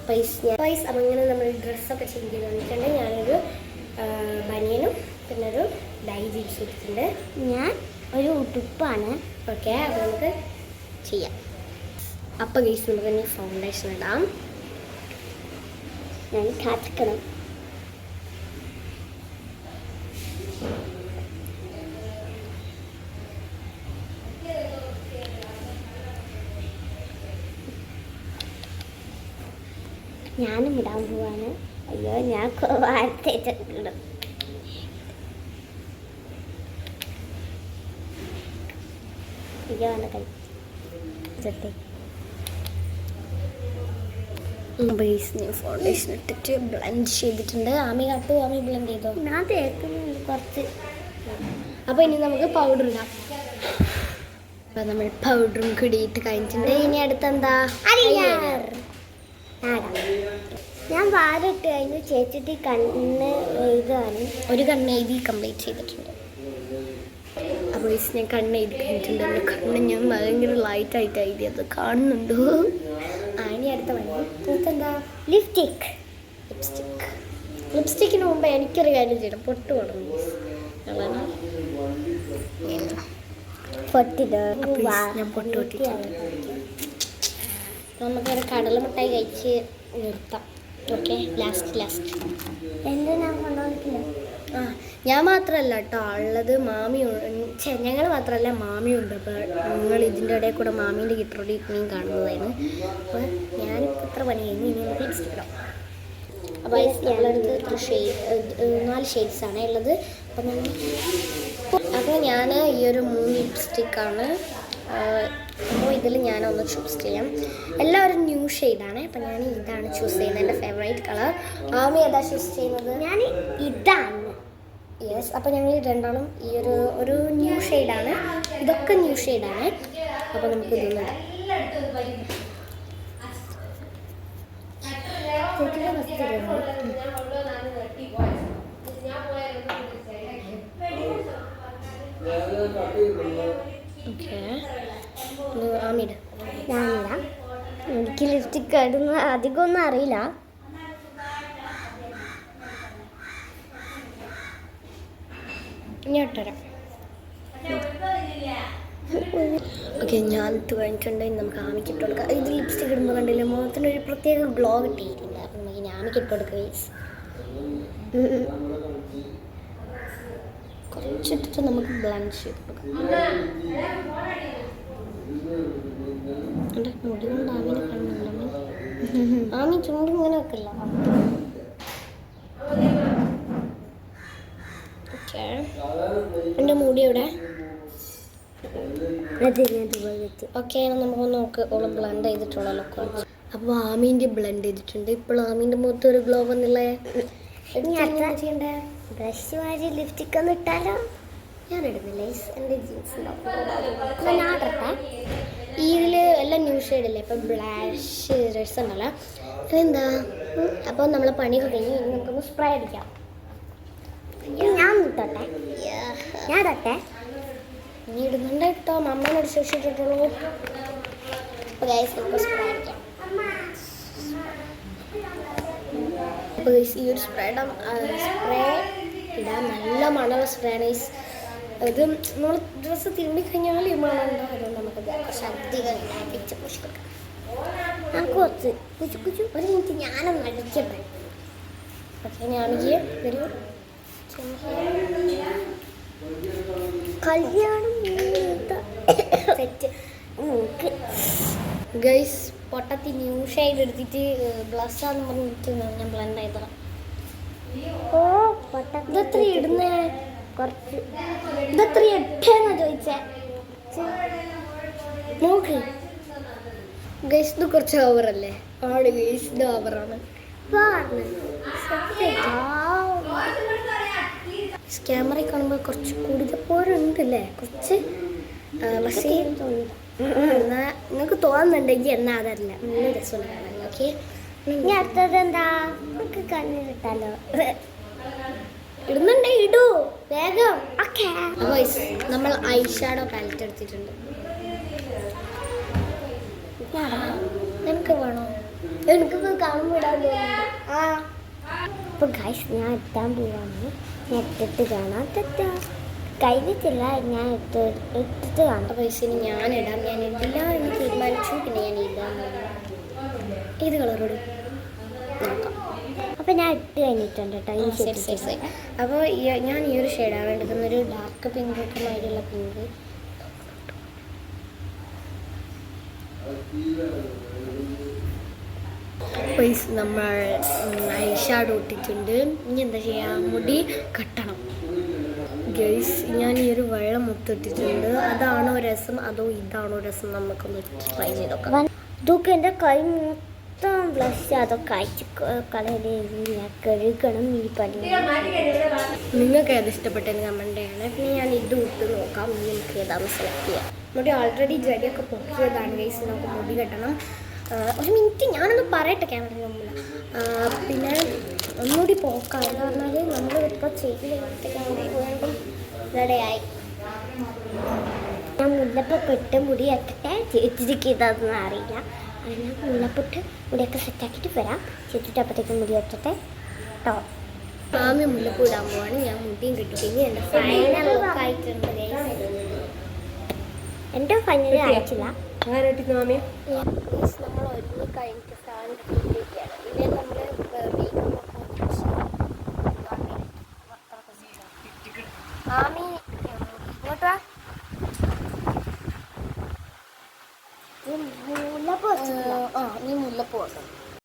പൈസ അപ്പം ഇങ്ങനെ നമ്മൾ ഡ്രസ്സൊക്കെ ചേഞ്ച് ചെയ്ത് വന്നിട്ടുണ്ട്. ഞാനൊരു ബനിയനും പിന്നെ ഒരു ഡൈ ജീൻസ് ഇട്ടിട്ടുണ്ട്. ഞാൻ ഒരു ഉടുപ്പാണ്. ഓക്കെ, അപ്പോൾ നമുക്ക് ചെയ്യാം. അപ്പോൾ ഗൈസ് നമുക്ക് ഇനി ഫൗണ്ടേഷൻ ഇടാം. ഞാൻ കാത്തിക്കണം. ഞാനും ഇടാൻ പോവാണ്. അയ്യോ, ഞാൻ വാർത്തയിട്ടിടും. ഫൗണ്ടേഷൻ ഇട്ടിട്ട് ബ്ലെൻഡ് ചെയ്തിട്ടുണ്ട്. ആമി ബ്ലെൻഡ് ചെയ്തോ? ഞാൻ തേക്കുന്നുണ്ട് കുറച്ച്. അപ്പോൾ ഇനി നമുക്ക് പൗഡർ ഇടാം. അപ്പോൾ നമ്മൾ പൗഡറും കൂടിയിട്ട് കഴിഞ്ഞിട്ടുണ്ട്. ഇനി അടുത്തെന്താ? ഞാൻ വാരിട്ട് കഴിഞ്ഞ് ചേച്ചിട്ട് കണ്ണ് എഴുതാണ്. ഒരു കണ്ണ് എഴുതി കംപ്ലീറ്റ് ചെയ്തിട്ടുണ്ട്. അപ്പോൾ ഞാൻ കണ്ണ് എഴുതി കഴിഞ്ഞിട്ടുണ്ട്. എൻ്റെ കണ്ണ് ഞാൻ ഭയങ്കര ലൈറ്റായിട്ട് എഴുതിയത് കാണുന്നുണ്ടോ? ഇനി അടുത്ത പണി എന്താ? ലിപ്സ്റ്റിക്കിന് മുമ്പ് എനിക്കൊരു കാര്യം ചെയ്യണം. പൊട്ട് കൊടുക്കണം. ഞാൻ പൊട്ട് പൊട്ടിട്ടുണ്ട്. നമുക്കൊരു കടലമിഠായി കഴിച്ച് നിർത്താം. ഓക്കെ, ലാസ്റ്റ് എന്താ ഞാൻ കൊണ്ടുപോയിട്ടില്ല. ഞാൻ മാത്രമല്ല കേട്ടോ ഉള്ളത്, ഞങ്ങൾ മാത്രമല്ല മാമിയുണ്ട്. അപ്പോൾ നിങ്ങൾ ഇതിൻ്റെ ഇടയിൽ കൂടെ മാമീൻ്റെ ഗിറ്ററോടി മീൻ കാണുന്നതായിരുന്നു. അപ്പോൾ ഞാനിപ്പോൾ ഇത്ര പണി കഴിഞ്ഞ് ഇനി നമുക്ക് ലിപ്സ്റ്റിക് ഇടാം. അപ്പോൾ നമ്മളടുത്ത് 4 ഷെയ്ഡ്സാണ് ഉള്ളത്. അപ്പോൾ ഞാൻ ഈ ഒരു 3 ലിപ്സ്റ്റിക്കാണ്. അപ്പോൾ ഇതിൽ ഞാനൊന്ന് ചൂസ് ചെയ്യാം. എല്ലാവരും ന്യൂ ഷെയ്ഡാണ്. അപ്പോൾ ഞാൻ ഇതാണ് ചൂസ് ചെയ്യുന്നത്, എൻ്റെ ഫേവറേറ്റ് കളർ. ആമി ഏതാ ചൂസ് ചെയ്യുന്നത്? ഞാൻ ഇതാണ്. യെസ്, അപ്പോൾ ഞങ്ങൾ രണ്ടാളും ഈ ഒരു ന്യൂ ഷെയ്ഡാണ്. ഇതൊക്കെ ന്യൂ ഷെയ്ഡാണ്. അപ്പോൾ നമുക്ക് ഇതൊന്നിടാം. ഓക്കെ, ആമിയുടെ ഞാനിടാം. എനിക്ക് ലിപ്സ്റ്റിക് ഇടുന്ന അധികമൊന്നും അറിയില്ല. ഞാൻ ഇട്ടുതരാം. ഓക്കെ, ഞാൻ ഇട്ട് കഴിഞ്ഞിട്ടുണ്ടെങ്കിൽ നമുക്ക് ആമിക്ക് ഇട്ട് കൊടുക്കാം. ഇത് ലിപ്സ്റ്റിക് ഇടുമ്പോൾ കണ്ടില്ലേ മുഖത്തിനൊരു പ്രത്യേക ഗ്ലോ കിട്ടിയിട്ടുണ്ട്. അപ്പം നമുക്ക് ആമിക്ക് ഇട്ട് കൊടുക്കുക. കുറച്ചിട്ടിട്ട് നമുക്ക് ബ്ലെൻഡ് ചെയ്ത് കൊടുക്കാം. എൻ്റെ മുടി കൊണ്ട് ആമിനെ കാണുന്നുണ്ടോ? ആമി ചൂട് ഇങ്ങനെ വെക്കില്ല. ഓക്കെ, എൻ്റെ മുടി എവിടെ? ഓക്കെ, നമുക്ക് നോക്ക് ഓള് ബ്ലെൻഡ് ചെയ്തിട്ടുള്ള ലുക്ക്. അപ്പോൾ ആമീൻ്റെ ബ്ലെൻഡ് ചെയ്തിട്ടുണ്ട്. ഇപ്പോൾ ആമീൻ്റെ മുഖത്ത് ഒരു ഗ്ലോ വന്നില്ലേ? ചെയ്യണ്ടേ? ബ്രഷ് വാരി ലിപ്സ്റ്റിക് ഒന്ന് ഇട്ടാലോ? ഞാൻ ഇടുന്നില്ല, എൻ്റെ ജീൻസ് ഉണ്ടാവും. ഞാൻ ഇടട്ടെ. ഇതിൽ എല്ലാം ന്യൂ ഷെയ്ഡല്ലേ. ഇപ്പം ബ്ലാഷ് ഡ്രസ് ഉണ്ടല്ലോ. അതെന്താ? അപ്പോൾ നമ്മൾ പണിയൊക്കെ കഴിഞ്ഞ് നമുക്കൊന്ന് സ്പ്രേ അടിക്കാം. ഞാൻ ഇട്ടോട്ടെ. ഞാൻ ഇടട്ടെ. നീ ഇടുന്നുണ്ട് കേട്ടോ. മമ്മേനോട് ശേഷിച്ചിട്ടുള്ളൂ. അപ്പോൾ ഗൈസ് നമുക്ക് സ്പ്രേ അടിക്കാം. അപ്പോൾ ഗൈസ് ഈ ഒരു സ്പ്രേ ഇടാൻ നല്ല മണമുള്ള സ്പ്രേ ആണ്. ഇത് നമ്മൾ ഡ്രസ്സ് തിരുമ്പി കഴിഞ്ഞാൽ ഈ മണം ഉണ്ടോ? അതുകൊണ്ട് നമുക്ക് കുറച്ച് അധികം പിടിച്ച് പുഷ്പിക്കാം. നമുക്ക് കുറച്ച് കുച്ചു ഒരു മിനിറ്റ് ഞാനൊന്ന് അടിക്കട്ടെ. പക്ഷേ ഞാനെനിക്ക് ഒരു കല്യാണം സെറ്റ് ഗൈസ് പൊട്ടത്തി ന്യൂ ഷെയ്ഡ് എടുത്തിട്ട് ബ്ലസ്സാന്ന് പറഞ്ഞിട്ട് ഞാൻ ബ്ലെൻഡ് ചെയ്തതാണ്. ഇതെത്ര ഇടുന്നേ? കുറച്ച് ഇതെത്ര എട്ടെന്നാ ചോദിച്ചേ? നോക്ക് ഗൈസ്, ഇത് കുറച്ച് ഓവറല്ലേ? ഗൈസ് ഇത് ഓവറാണ്. ക്യാമറയിൽ കാണുമ്പോൾ കുറച്ച് കൂടുതലുണ്ടല്ലേ കുറച്ച്. പക്ഷേ നിങ്ങൾക്ക് തോന്നുന്നുണ്ടെങ്കിൽ എന്നാ അതല്ല, നല്ല രസമുള്ള കാണാൻ. ഓക്കെ, ഇനി അടുത്തത് എന്താ? നമുക്ക് കണ്ണിലിട്ടാലോ? ഇടുന്നുണ്ടേ ഇടൂ വേഗം. ഓക്കെ, നമ്മൾ ഐ ഷാഡോ പാലറ്റ് എടുത്തിട്ടുണ്ട്. നിനക്ക് വേണോ? എനിക്കിത് കാണുമ്പോൾ ഇടാൻ തോന്നുന്നുണ്ട്. ആ അപ്പോൾ ഗൈസ് ഞാൻ എത്താൻ പോവാണ്. ഞാൻ ഇട്ടിട്ട് കാണാം. തെറ്റാ കഴിഞ്ഞിട്ടില്ല, ഞാൻ ഇട്ടിട്ട് കാണാം. അപ്പോൾ ഇനി ഞാനിടാം. ഞാൻ ഇടില്ല എന്ന് തീരുമാനിച്ചു. പിന്നെ ഞാൻ ഇടാൻ പോകുന്നു. ഏത് കളറോട് നോക്കാം. അപ്പോൾ ഞാൻ ഇട്ട് കഴിഞ്ഞിട്ടുണ്ട് കേട്ടോ. ഇനി ശരി ശരി ശരി. അപ്പോൾ ഞാൻ ഈ ഒരു ഷെയ്ഡാണ് എടുക്കുന്നത്. ഒരു ഡാർക്ക് പിങ്ക് ഒക്കെ മാതിരിയുള്ള പിങ്ക്. നമ്മൾ ഐഷാഡോ ഇട്ടിട്ടുണ്ട്. ഇനി എന്താ ചെയ്യുക? മുടി കട്ടണം. ഗൈസ് ഞാൻ ഈ ഒരു വെള്ളം മുത്തിട്ടിട്ടുണ്ട്. അതാണോ രസം അതോ ഇതാണോ രസം? നമുക്കൊന്ന് ട്രൈ ചെയ്ത് നോക്കാം. ഇതൊക്കെ എൻ്റെ കൈ മൊത്തം ബ്ലഷ് അതൊക്കെ അയച്ച് കളയിൽ ഞാൻ കഴുകണം. ഈ പണി നിങ്ങൾക്ക് ഏത് ഇഷ്ടപ്പെട്ടെന്ന് കമൻറ്റ് ചെയ്യണേ. പിന്നെ ഞാൻ ഇത് ഇട്ട് നോക്കാം. നിങ്ങൾക്ക് ഏതാണെന്ന് സെലക്ട് ചെയ്യാം. മുടി ഓൾറെഡി ജടിയൊക്കെ പൊക്കിയതാണ് ഗൈസ്. നമുക്ക് മുടി കെട്ടണം. ഒരു മിനിറ്റ് ഞാനൊന്ന് പറയട്ടെ ക്യാമറ മുമ്പിൽ. പിന്നെ ഒന്നുകൂടി പോക്കാം. എന്ന് പറഞ്ഞാൽ നമ്മളിപ്പോൾ ചെയ്ത് വീണ്ടും റെഡിയായി. ഞാൻ മുല്ലപ്പൊട്ട് മുടി എത്തട്ടെ. ചേച്ചിക്ക് ഇതൊന്നും അറിയില്ല. ഞാൻ മുല്ലപ്പൊട്ട് മുടിയൊക്കെ സെറ്റാക്കിയിട്ട് വരാം. ചേച്ചിട്ട് അപ്പോഴത്തേക്കും മുടി എത്തട്ടെ കേട്ടോ. മാമി മുല്ലപ്പൂ ഇടാൻ പോവാണ്. ഞാൻ മുടിയും കിട്ടി. ഇനി എൻ്റെ ഫൈനൽ ലുക്ക് ആയിട്ടുണ്ട്. എൻ്റെ ഫൈനൽ അയച്ചില്ല. നമ്മൾ ഒരുങ്ങി കഴിഞ്ഞിട്ട് സാധനം കിട്ടിയിരിക്കുകയാണ്. ഇതിൽ നമ്മൾ